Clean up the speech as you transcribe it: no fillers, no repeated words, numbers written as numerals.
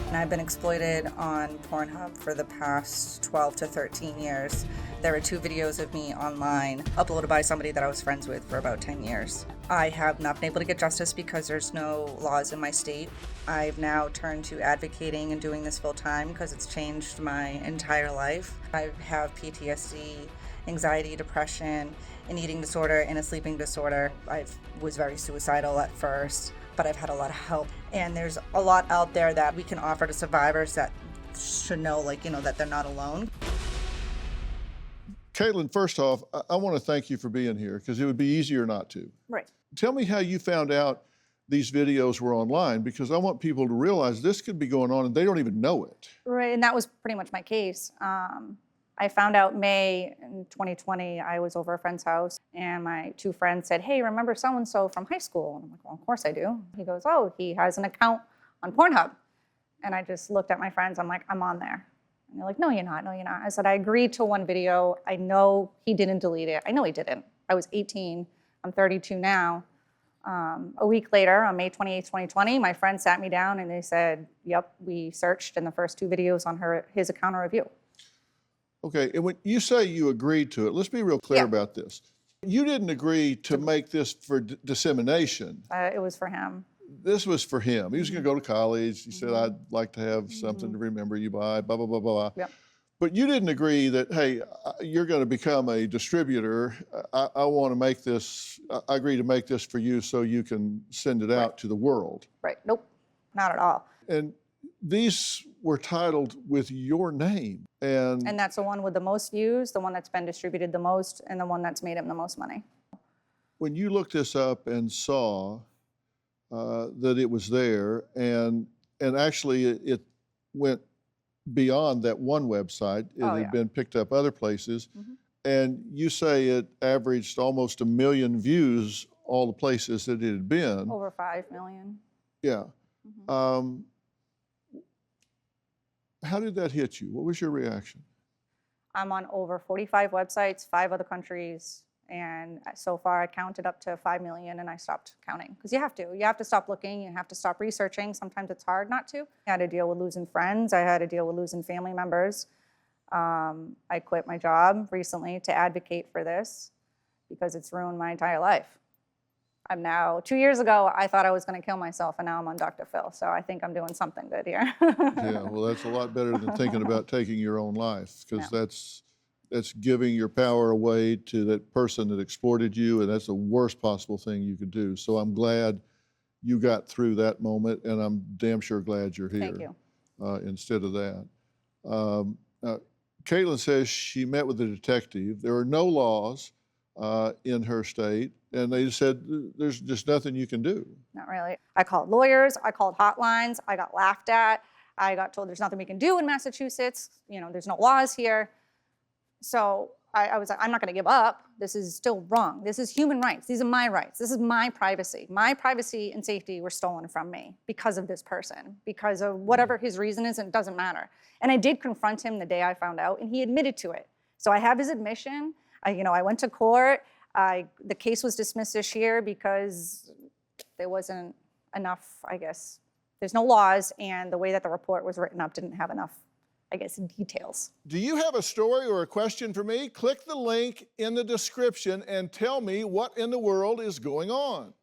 And I've been exploited on Pornhub for the past 12 to 13 years. There were 2 videos of me online uploaded by somebody that I was friends with for about 10 years. I have not been able to get justice because there's no laws in my state. I've now turned to advocating and doing this full time because it's changed my entire life. I have PTSD, anxiety, depression, an eating disorder, and a sleeping disorder. I was very suicidal at first, but I've had a lot of help. And there's a lot out there that we can offer to survivors that should know, that they're not alone. Caitlin, first off, I want to thank you for being here because it would be easier not to. Right. Tell me how you found out these videos were online, because I want people to realize this could be going on and they don't even know it. Right, and that was pretty much my case. I found out May in 2020, I was over a friend's house and my 2 friends said, hey, remember so-and-so from high school? And I'm like, well, of course I do. He goes, oh, he has an account on Pornhub. And I just looked at my friends, I'm like, I'm on there. And they're like, no, you're not, no, you're not. I said, I agreed to one video. I know he didn't delete it. I know he didn't. I was 18, I'm 32 now. A week later, on May 28th, 2020, my friend sat me down and they said, yep, we searched and the first 2 videos on his account are of you. Okay, and when you say you agreed to it, let's be real clear about this. You didn't agree to make this for dissemination. It was for him. This was for him. He was going to go to college. He said, I'd like to have something to remember you by, blah, blah, blah, blah. Yep. But you didn't agree that, hey, you're going to become a distributor. I want to make this, I agree to make this for you so you can send it out to the world. Right, nope, not at all. And these were titled with your name. And that's the one with the most views, the one that's been distributed the most, and the one that's made him the most money. When you looked this up and saw that it was there, and actually it went beyond that one website, it had been picked up other places, and you say it averaged almost 1 million views, all the places that it had been. Over 5 million. Yeah. How did that hit you? What was your reaction? I'm on over 45 websites, 5 other countries, and so far I counted up to 5 million and I stopped counting. Because you have to. You have to stop looking, you have to stop researching. Sometimes it's hard not to. I had to deal with losing friends, I had to deal with losing family members. I quit my job recently to advocate for this because it's ruined my entire life. I'm now, 2 years ago, I thought I was going to kill myself, and now I'm on Dr. Phil, so I think I'm doing something good here. Yeah, well, that's a lot better than thinking about taking your own life, because that's giving your power away to that person that exploited you, and that's the worst possible thing you could do. So I'm glad you got through that moment, and I'm damn sure glad you're here. Thank you. Instead of that. Caitlin says she met with a detective. There are no laws in her state, and they said there's just nothing you can do. Not really. I called lawyers, I called hotlines, I got laughed at, I got told there's nothing we can do in Massachusetts, there's no laws here. So I was like, I'm not gonna give up. This is still wrong. This is human rights. These are my rights. This is my privacy. My privacy and safety were stolen from me because of this person, because of whatever his reason is, and it doesn't matter. And I did confront him the day I found out, and he admitted to it. So I have his admission. I went to court. The case was dismissed this year because there wasn't enough, I guess. There's no laws, and the way that the report was written up didn't have enough, I guess, details. Do you have a story or a question for me? Click the link in the description and tell me what in the world is going on.